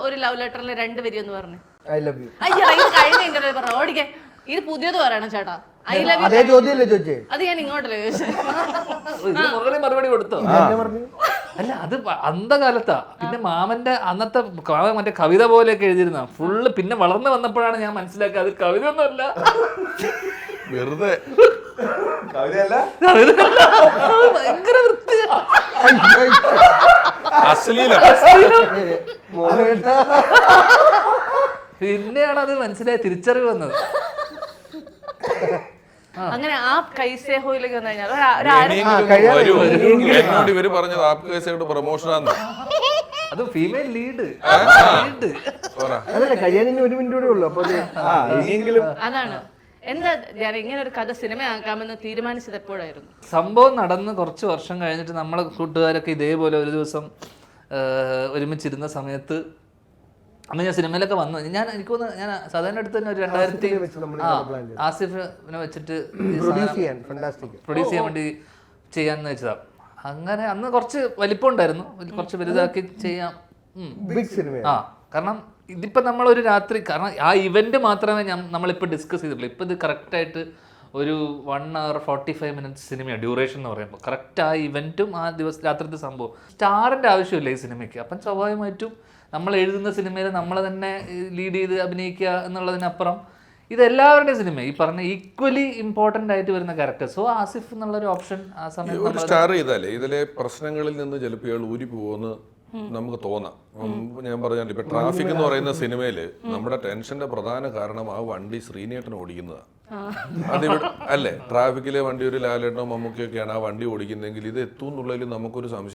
ഒരു ലവ് ലെറ്ററിൽ 2 വരി എന്ന് പറഞ്ഞു. I love you. അയ്യോ ഇത് കഴിഞ്ഞ ഇന്റർവ്യൂ പറഞ്ഞു ഓടിക്കേ. ഇത് പുതിയത് പറയണം ചേട്ടാ. I love you. അതേ ചോദ്യമല്ലേ ചോദിച്ചേ? അത് ഞാൻ ഇങ്ങോട്ടല്ലേ ചോദിച്ചത്. മറുപടി കൊടുത്തോ? അല്ല അത് അന്ധകാലത്താ. പിന്നെ മാമന്റെ അന്നത്തെ മറ്റേ കവിത പോലെയൊക്കെ എഴുതിയിരുന്ന ഫുള്ള്. പിന്നെ വളർന്നു വന്നപ്പോഴാണ് ഞാൻ മനസ്സിലാക്കുക അത് കവിത ഒന്നുമല്ല, വെറുതെ കവിതയല്ല, ഭയങ്കര വൃത്തി, അശ്ലീലം. പിന്നെയാണ് അത് മനസ്സിലായി, തിരിച്ചറിവ് വന്നത്. അങ്ങനെ ആ കൈസേഹോയിലേക്ക് വന്നു കഴിഞ്ഞാൽ എന്നോട് ഇവര് പറഞ്ഞത് ആപ്പ് കേസായിട്ട് പ്രൊമോഷനാന്ന്. അത് ഫീമെയിൽ ലീഡ്. അതല്ല കഴിയാൻ 1 മിനിറ്റ് കൂടെ ഉള്ളു. അപ്പൊ ഇനിയെങ്കിലും അതാണ് എന്താ ഞാൻ ഇങ്ങനെ ഒരു കഥ സിനിമയാക്കാമെന്ന് തീരുമാനിച്ചത് എപ്പോഴായിരുന്നു? സംഭവം നടന്ന് കുറച്ച് വർഷം കഴിഞ്ഞിട്ട് നമ്മളെ കൂട്ടുകാരൊക്കെ ഇതേപോലെ ഒരു ദിവസം ഒരുമിച്ചിരുന്ന സമയത്ത് അന്ന് ഞാൻ സിനിമയിലൊക്കെ വന്നു. എനിക്ക് തോന്നുന്നു ഞാൻ സാധാരണ അടുത്ത് തന്നെ ഒരു 2000 ആസിഫിനെ വെച്ചിട്ട് പ്രൊഡ്യൂസ് ചെയ്യാൻ വേണ്ടി ചെയ്യാന്ന് വെച്ചതാ. അങ്ങനെ അന്ന് കുറച്ച് വലിപ്പം ഉണ്ടായിരുന്നു, കുറച്ച് വലുതാക്കി ചെയ്യാം. ആ കാരണം ഇതിപ്പോ നമ്മളൊരു രാത്രി, കാരണം ആ ഇവന്റ് മാത്രമേ നമ്മളിപ്പോൾ ഡിസ്കസ് ചെയ്തിട്ടുള്ളൂ. ഇപ്പൊ ഇത് കറക്റ്റായിട്ട് ഒരു 1 hour 45 minutes സിനിമയാണ് ഡ്യൂറേഷൻ എന്ന് പറയുമ്പോൾ. കറക്റ്റ് ആ ഇവന്റും ആ ദിവസം രാത്രിത്തെ സംഭവം. സ്റ്റാറിന്റെ ആവശ്യമില്ല ഈ സിനിമയ്ക്ക്. അപ്പം സ്വാഭാവികമായിട്ടും നമ്മൾ എഴുതുന്ന സിനിമയിൽ നമ്മൾ തന്നെ ലീഡ് ചെയ്ത് അഭിനയിക്കുക എന്നുള്ളതിനപ്പുറം ഇത് എല്ലാവരുടെയും സിനിമ ഈ പറഞ്ഞ ഈക്വലി ഇമ്പോർട്ടന്റ് ആയിട്ട് വരുന്ന ക്യാരക്ടർ. സോ ആസിഫ് എന്നുള്ളൊരു ഓപ്ഷൻ ആ സമയത്ത് സ്റ്റാർ ചെയ്താലേ ഇതിലെ പ്രശ്നങ്ങളിൽ നിന്ന് ചിലപ്പോൾ ഇയാൾ ഊരി പോകുമെന്ന് നമുക്ക് തോന്നാം. ഞാൻ പറഞ്ഞാൽ ഇപ്പൊ ട്രാഫിക് എന്ന് പറയുന്ന സിനിമയില് നമ്മുടെ ടെൻഷന്റെ പ്രധാന കാരണം ആ വണ്ടി ശ്രീനേട്ടൻ ഓടിക്കുന്നതാണ്. അതിവിടെ അല്ലേ, ട്രാഫിക്കിലെ വണ്ടി ഒരു ലാലേട്ടനോ മമ്മൂക്കയൊക്കെയാണ് ആ വണ്ടി ഓടിക്കുന്നതെങ്കിൽ ഇത് എത്തും എന്നുള്ളതിൽ നമുക്കൊരു സംശയം.